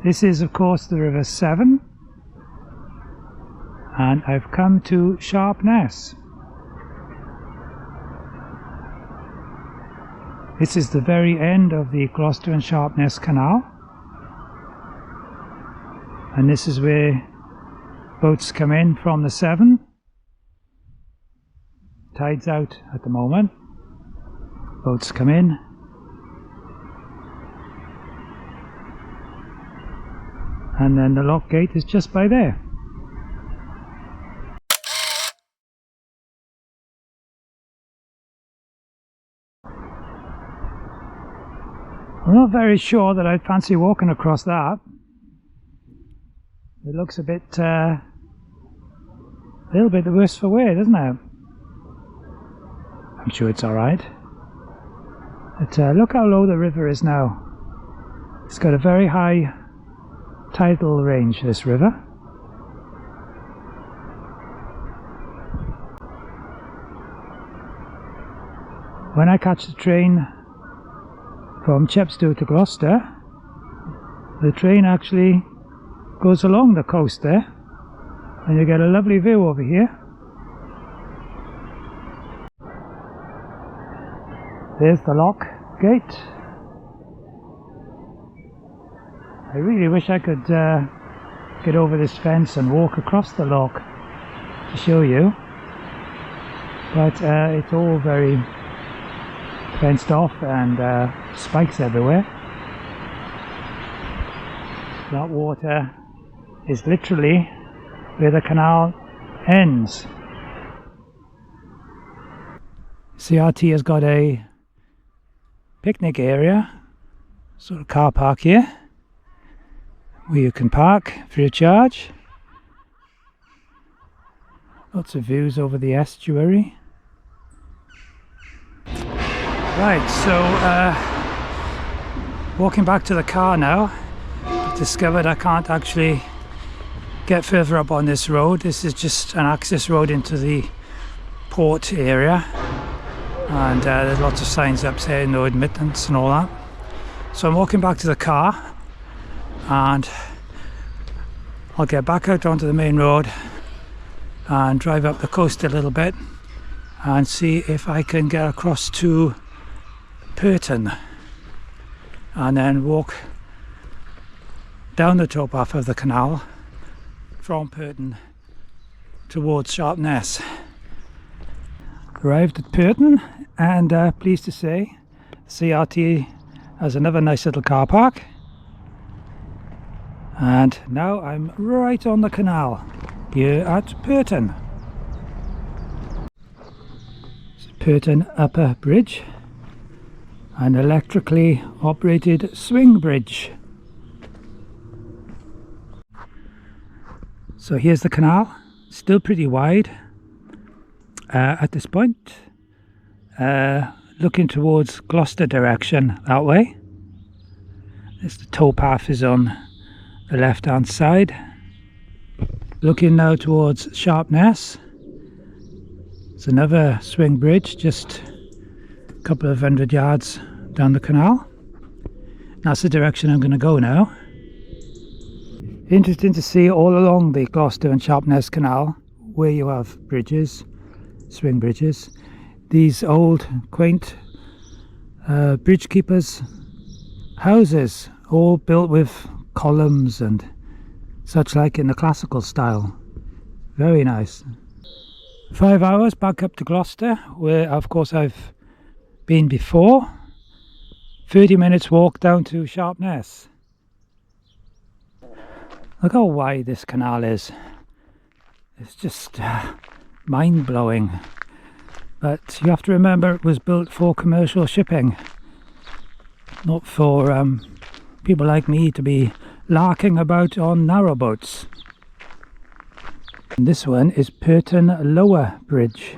This is of course the River Severn, and I've come to Sharpness. This is the very end of the Gloucester and Sharpness Canal, and this is where boats come in from the Severn. Tide's out at the moment. Boats come in. And then the lock gate is just by there. I'm not very sure that I'd fancy walking across that. It looks a little bit the worse for wear, doesn't it? I'm sure it's alright. But look how low the river is now. It's got a very high tidal range, this river. When I catch the train from Chepstow to Gloucester, the train actually goes along the coast there, and you get a lovely view over here. There's the lock gate. I really wish I could get over this fence and walk across the lock to show you, but it's all very fenced off and spikes everywhere. That water is literally where the canal ends. CRT has got a picnic area, sort of car park here, where you can park free of charge. Lots of views over the estuary. Right, so walking back to the car now, I've discovered I can't actually get further up on this road. This is just an access road into the port area, and there's lots of signs up saying no admittance and all that. So I'm walking back to the car, and I'll get back out onto the main road and drive up the coast a little bit and see if I can get across to Purton, and then walk down the towpath of the canal from Purton towards Sharpness. Arrived at Purton, and pleased to say CRT has another nice little car park, and now I'm right on the canal here at Purton. It's Purton Upper Bridge, an electrically operated swing bridge. So here's the canal, still pretty wide at this point, looking towards Gloucester direction that way. There's the towpath is on the left hand side. Looking now towards Sharpness, it's another swing bridge just a couple of 100 yards down the canal. That's the direction I'm going to go now. Interesting to see all along the Gloucester and Sharpness Canal, where you have bridges, swing bridges, these old quaint bridge keepers' houses, all built with columns and such like in the classical style. Very nice. 5 hours back up to Gloucester, where of course I've been before. 30 minutes walk down to Sharpness. Look how wide this canal is. It's just mind-blowing. But you have to remember it was built for commercial shipping, not for people like me to be larking about on narrowboats. And this one is Purton Lower Bridge.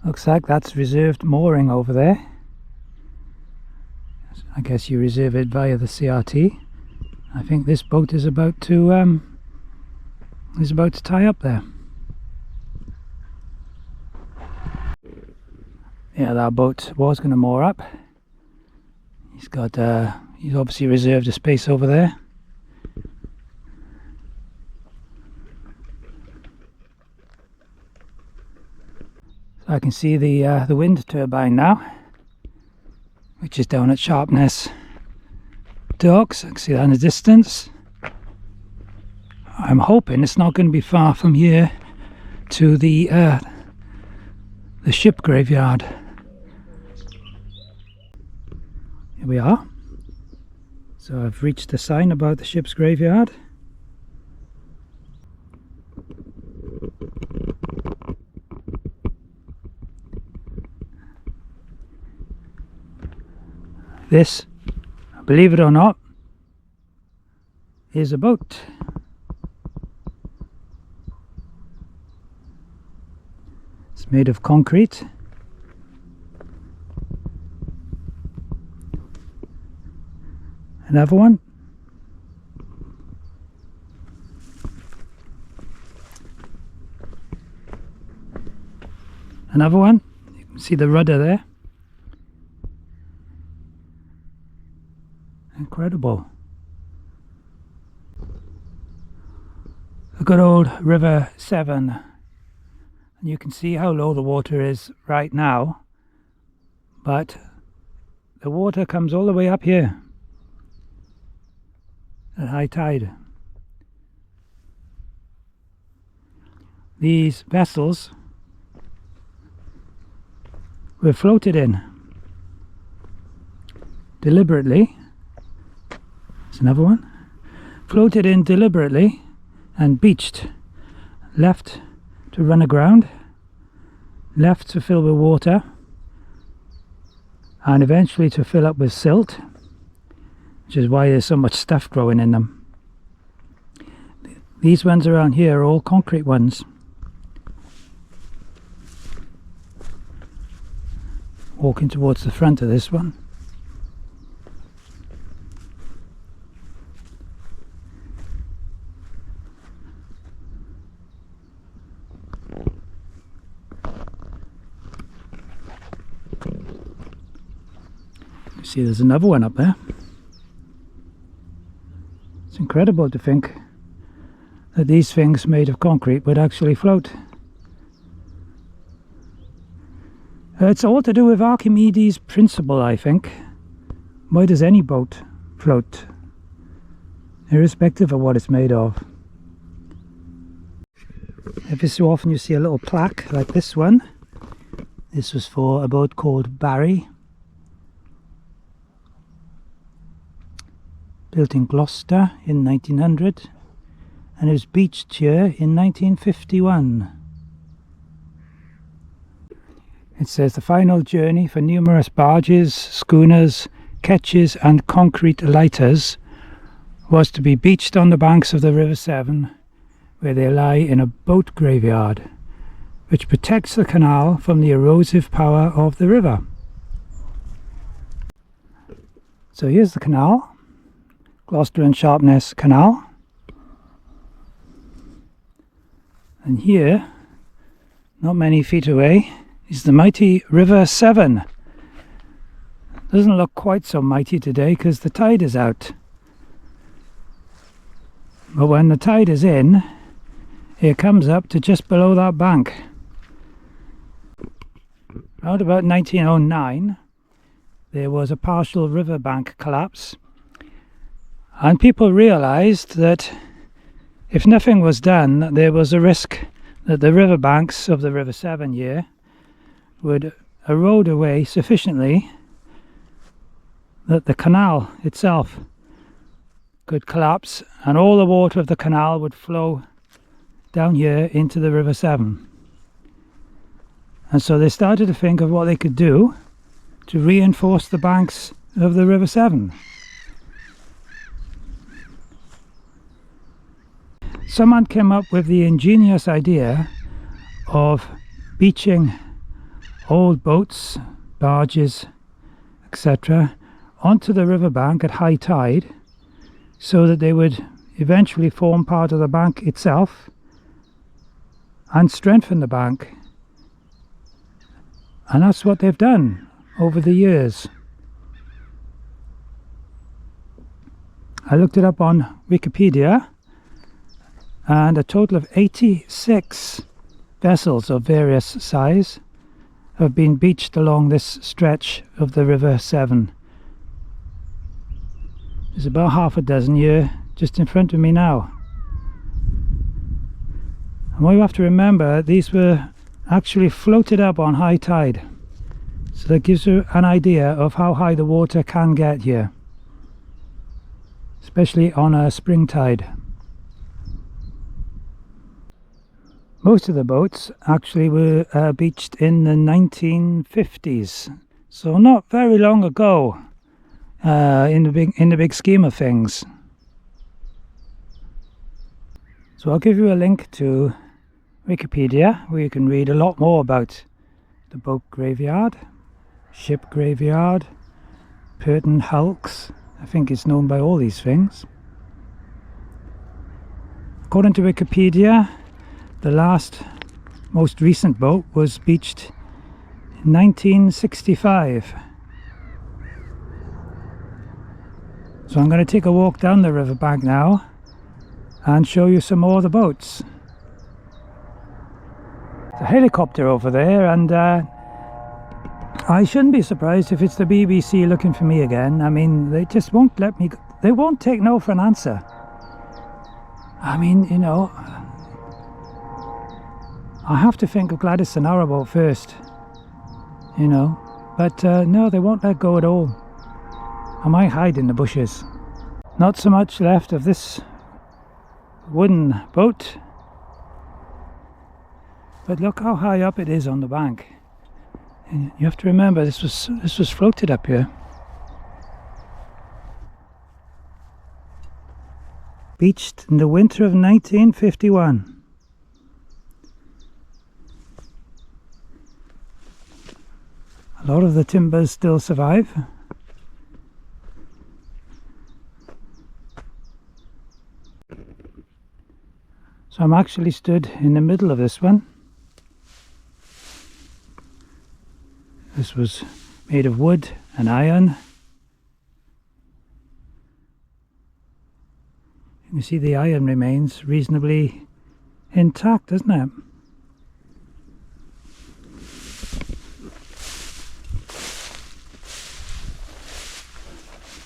Looks like that's reserved mooring over there. I guess you reserve it via the CRT. I think this boat is about to He's about to tie up there. Yeah, that boat was going to moor up. He's got, he's obviously reserved a space over there. So I can see the wind turbine now, which is down at Sharpness Docks. I can see that in the distance. I'm hoping it's not going to be far from here to the ship graveyard. Here we are. So I've reached the sign about the ship's graveyard. This, believe it or not, is a boat. It's made of concrete. Another one. Another one. You can see the rudder there. Incredible. A good old River Severn. And you can see how low the water is right now. But the water comes all the way up here at high tide. These vessels were floated in deliberately. There's another one. Floated in deliberately and beached, left to run aground, left to fill with water, and eventually to fill up with silt, which is why there's so much stuff growing in them. These ones around here are all concrete ones. Walking towards the front of this one. See, there's another one up there. It's incredible to think that these things made of concrete would actually float. It's all to do with Archimedes' principle, I think. Why does any boat float, irrespective of what it's made of? Every so often you see a little plaque like this one. This was for a boat called Barry, built in Gloucester in 1900, and it was beached here in 1951. It says the final journey for numerous barges, schooners, ketches and concrete lighters was to be beached on the banks of the River Severn, where they lie in a boat graveyard, which protects the canal from the erosive power of the river. So here's the canal. Gloucester and Sharpness Canal, and here, not many feet away, is the mighty River Severn. Doesn't look quite so mighty today because the tide is out, but when the tide is in, it comes up to just below that bank. Around about 1909 there was a partial riverbank collapse, and people realised that if nothing was done, there was a risk that the riverbanks of the River Severn here would erode away sufficiently that the canal itself could collapse and all the water of the canal would flow down here into the River Severn. And so they started to think of what they could do to reinforce the banks of the River Severn. Someone came up with the ingenious idea of beaching old boats, barges, etc. onto the riverbank at high tide, so that they would eventually form part of the bank itself and strengthen the bank. And that's what they've done over the years. I looked it up on Wikipedia, and a total of 86 vessels of various size have been beached along this stretch of the River Severn. There's about half a dozen here just in front of me now. And what you have to remember, these were actually floated up on high tide, so that gives you an idea of how high the water can get here, especially on a spring tide. Most of the boats actually were beached in the 1950s, so not very long ago in the big scheme of things. So I'll give you a link to Wikipedia where you can read a lot more about the boat graveyard, ship graveyard, Purton hulks. I think it's known by all these things. According to Wikipedia, the most recent boat was beached in 1965. So I'm going to take a walk down the riverbank now and show you some more of the boats. There's a helicopter over there, and I shouldn't be surprised if it's the BBC looking for me again. I mean, they just won't let me, they won't take no for an answer. I mean, you know, I have to think of Gladys and Narrowboat first, you know, but no, they won't let go at all. I might hide in the bushes. Not so much left of this wooden boat, but look how high up it is on the bank. And you have to remember this was floated up here. Beached in the winter of 1951. A lot of the timbers still survive. So I'm actually stood in the middle of this one. This was made of wood and iron. You can see the iron remains reasonably intact, doesn't it?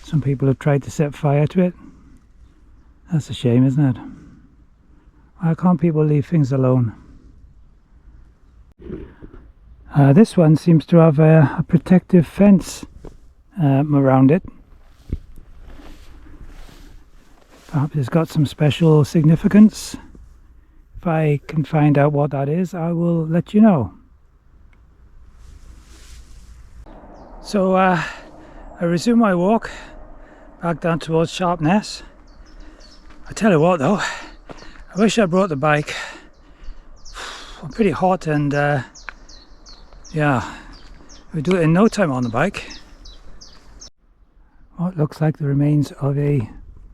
Some people have tried to set fire to it. That's a shame, isn't it? Why can't people leave things alone? This one seems to have a protective fence around it. Perhaps it's got some special significance. If I can find out what that is, I will let you know. So I resume my walk back down towards Sharpness. I tell you what though, I wish I brought the bike. I'm pretty hot, and yeah, we do it in no time on the bike. What looks like the remains of a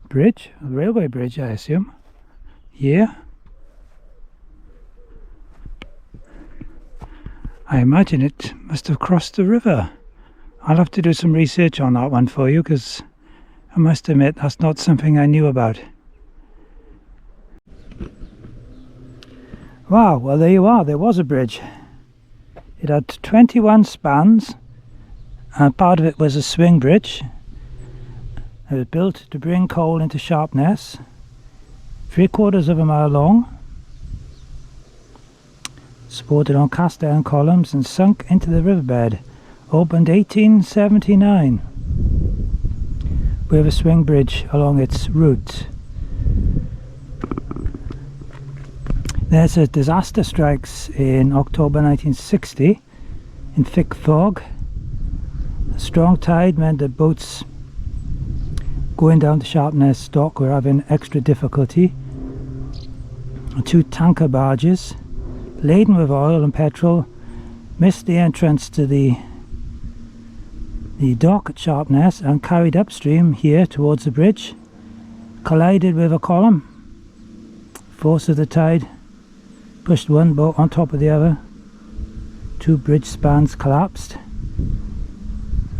bridge, a railway bridge, I assume. Yeah. I imagine it must have crossed the river. I'll have to do some research on that one for you, because I must admit that's not something I knew about. Wow, well there you are, there was a bridge. It had 21 spans, and part of it was a swing bridge. It was built to bring coal into Sharpness, 3/4 of a mile long, supported on cast iron columns and sunk into the riverbed. Opened 1879, with a swing bridge along its route. There's a disaster strikes in October 1960 in thick fog. A strong tide meant that boats going down to Sharpness dock were having extra difficulty. 2 tanker barges laden with oil and petrol missed the entrance to the dock at Sharpness and carried upstream here towards the bridge, collided with a column. Force of the tide pushed one boat on top of the other. Two bridge spans collapsed.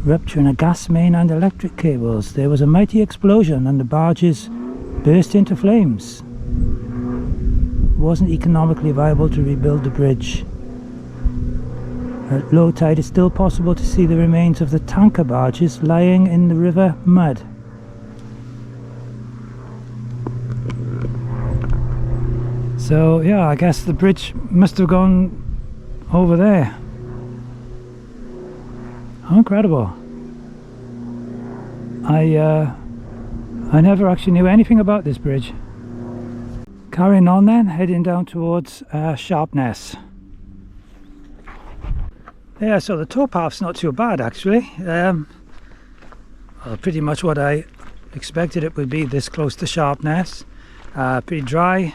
Rupture in a gas main and electric cables. There was a mighty explosion and the barges burst into flames. It wasn't economically viable to rebuild the bridge. At low tide it's still possible to see the remains of the tanker barges lying in the river mud. So yeah, I guess the bridge must have gone over there. How incredible. I never actually knew anything about this bridge. Carrying on then, heading down towards Sharpness. Yeah, so the towpath's not too bad actually. Well, pretty much what I expected it would be this close to Sharpness. Pretty dry,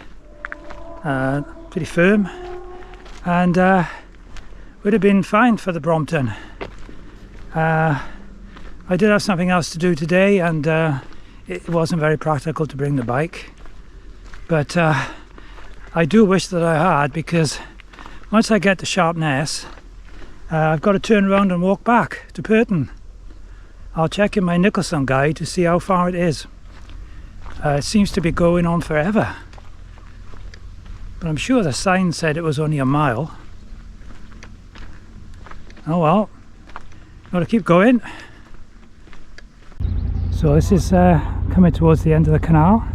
pretty firm, and would have been fine for the Brompton. I did have something else to do today, and it wasn't very practical to bring the bike, but I do wish that I had, because once I get to Sharpness I've got to turn around and walk back to Purton. I'll check in my Nicholson guide to see how far it is. It seems to be going on forever, but I'm sure the sign said it was only a mile. Oh well, got to keep going. So this is coming towards the end of the canal.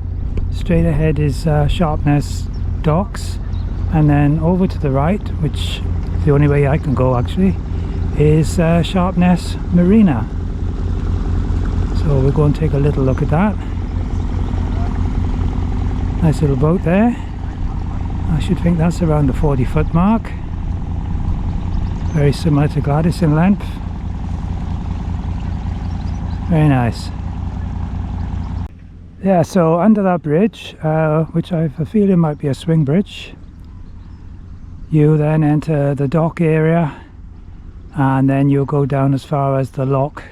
Straight ahead is Sharpness docks, and then over to the right, which is the only way I can go actually, is Sharpness Marina. So we'll go and take a little look at that. Nice little boat there. I should think that's around the 40-foot mark. Very similar to Gladys in length. Very nice. Yeah, so under that bridge, which I have a feeling might be a swing bridge, you then enter the dock area, and then you'll go down as far as the lock,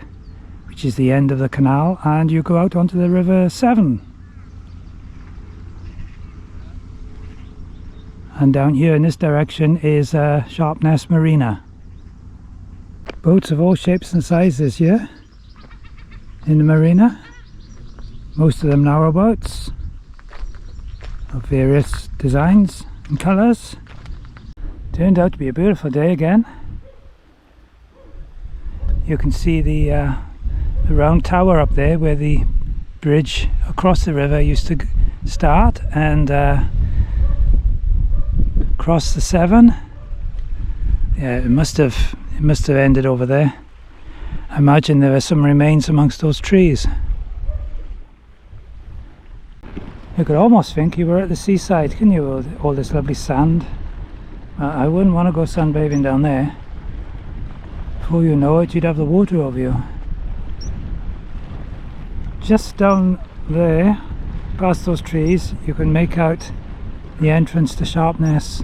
which is the end of the canal, and you go out onto the River Severn. And down here in this direction is Sharpness Marina. Boats of all shapes and sizes here in the marina. Most of them narrowboats of various designs and colours. Turned out to be a beautiful day again. You can see the round tower up there where the bridge across the river used to start, and across the Severn. Yeah, it must have ended over there. I imagine there are some remains amongst those trees. You could almost think you were at the seaside, couldn't you, with all this lovely sand. I wouldn't want to go sunbathing down there. Before you know it, you'd have the water over you. Just down there, past those trees, you can make out the entrance to Sharpness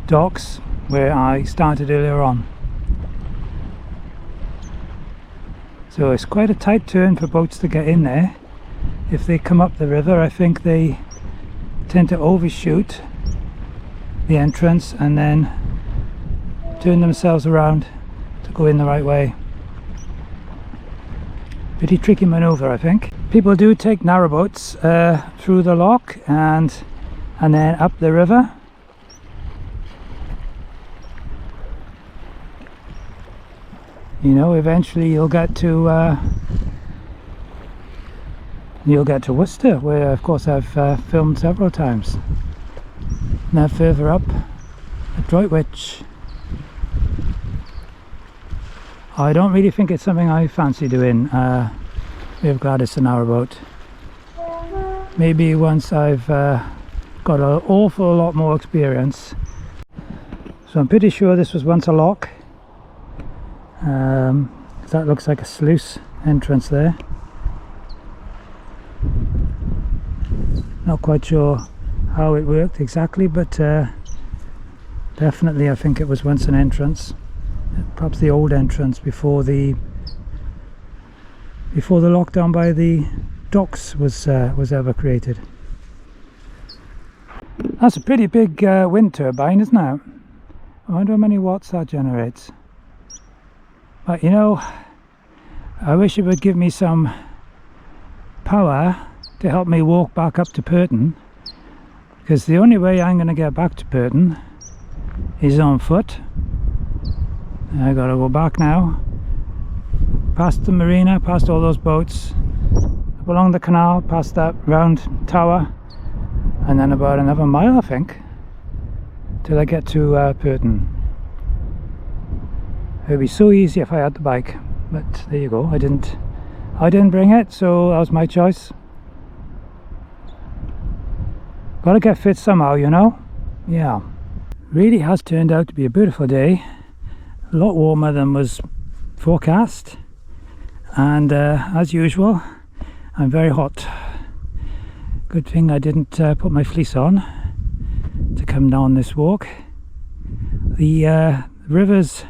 docks, where I started earlier on. So it's quite a tight turn for boats to get in there. If they come up the river, I think they tend to overshoot the entrance and then turn themselves around to go in the right way. Pretty tricky manoeuvre, I think. People do take narrowboats through the lock and then up the river. You know, eventually you'll get to Worcester, where of course I've filmed several times. Now further up at Droitwich. I don't really think it's something I fancy doing with Gladys and Narrowboat. Maybe once I've got an awful lot more experience. So I'm pretty sure this was once a lock. That looks like a sluice entrance there. Not quite sure how it worked exactly, but definitely I think it was once an entrance. Perhaps the old entrance before the lockdown by the docks was ever created. That's a pretty big wind turbine, isn't it? I wonder how many watts that generates. But you know, I wish it would give me some power to help me walk back up to Purton, because the only way I'm going to get back to Purton is on foot. I gotta go back now, past the marina, past all those boats, up along the canal, past that round tower, and then about another mile I think till I get to Purton. It would be so easy if I had the bike, but there you go. I didn't bring it, so that was my choice. Gotta get fit somehow, you know. Yeah, really has turned out to be a beautiful day. A lot warmer than was forecast, and as usual I'm very hot. Good thing I didn't put my fleece on to come down this walk. The rivers,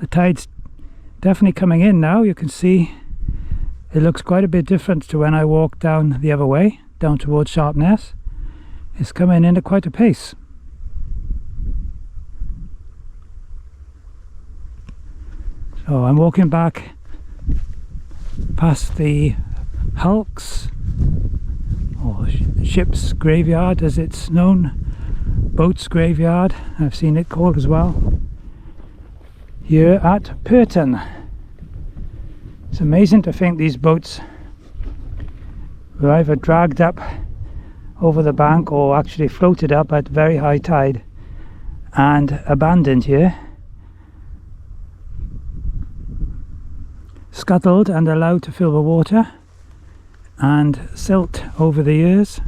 the tide's definitely coming in now. You can see it looks quite a bit different to when I walked down the other way, down towards Sharpness. It's coming in at quite a pace. So I'm walking back past the hulks, or ship's graveyard as it's known, boat's graveyard, I've seen it called as well, here at Purton. It's amazing to think these boats were either dragged up over the bank or actually floated up at very high tide and abandoned here, scuttled and allowed to fill the water and silt over the years,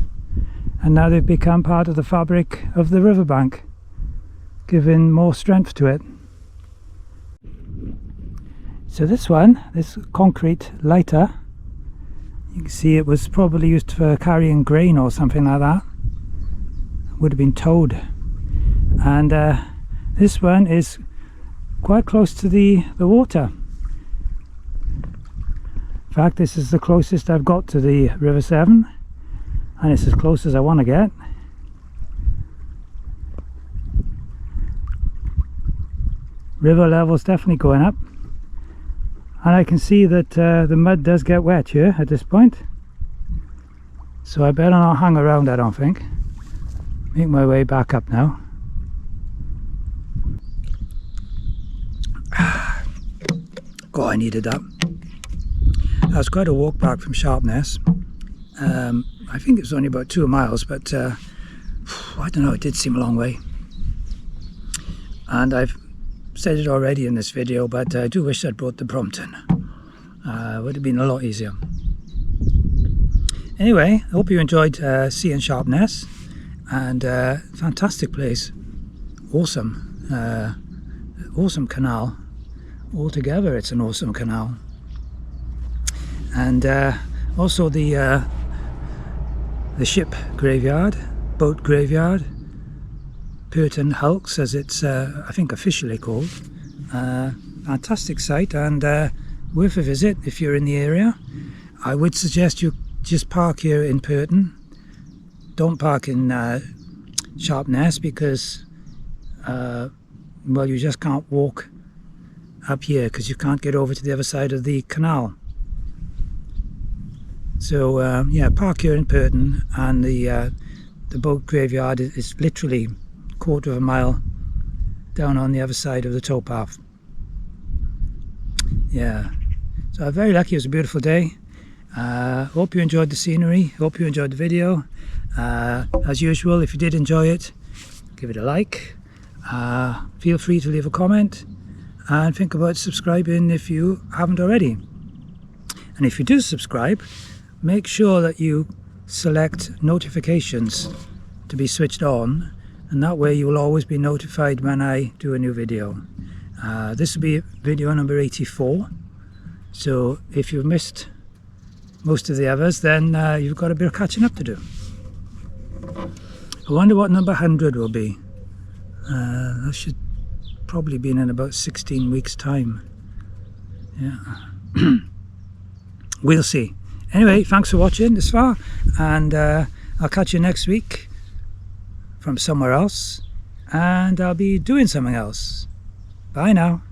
and now they've become part of the fabric of the riverbank, giving more strength to it. So this concrete lighter, you can see it was probably used for carrying grain or something like that. Would have been towed. And this one is quite close to the water. In fact, this is the closest I've got to the River Severn, and it's as close as I want to get. River level's definitely going up, and I can see that the mud does get wet here at this point, so I better not hang around, I don't think. Make my way back up now. God, I needed that. That was quite a walk back from Sharpness. I think it was only about 2 miles, but I don't know, it did seem a long way. And I've said it already in this video, but I do wish I'd brought the Brompton. Would have been a lot easier. Anyway, I hope you enjoyed seeing Sharpness, and fantastic place. Awesome. Awesome canal. Altogether it's an awesome canal. And also the ship graveyard, boat graveyard, Purton Hulks as it's I think officially called. Fantastic site, and worth a visit if you're in the area. I would suggest you just park here in Purton. Don't park in Sharpness, because well, you just can't walk up here because you can't get over to the other side of the canal. So yeah, park here in Purton, and the boat graveyard is literally a quarter of a mile down on the other side of the towpath. Yeah, so I'm very lucky. It was a beautiful day. Hope you enjoyed the scenery, hope you enjoyed the video. As usual, if you did enjoy it, give it a like. Feel free to leave a comment, and think about subscribing if you haven't already. And if you do subscribe, make sure that you select notifications to be switched on, and that way you will always be notified when I do a new video. This will be video number 84, so if you've missed most of the others, then you've got a bit of catching up to do. I wonder what number 100 will be. That should probably be in about 16 weeks time. Yeah. We'll see. Anyway, thanks for watching this far, and I'll catch you next week from somewhere else, and I'll be doing something else. Bye now.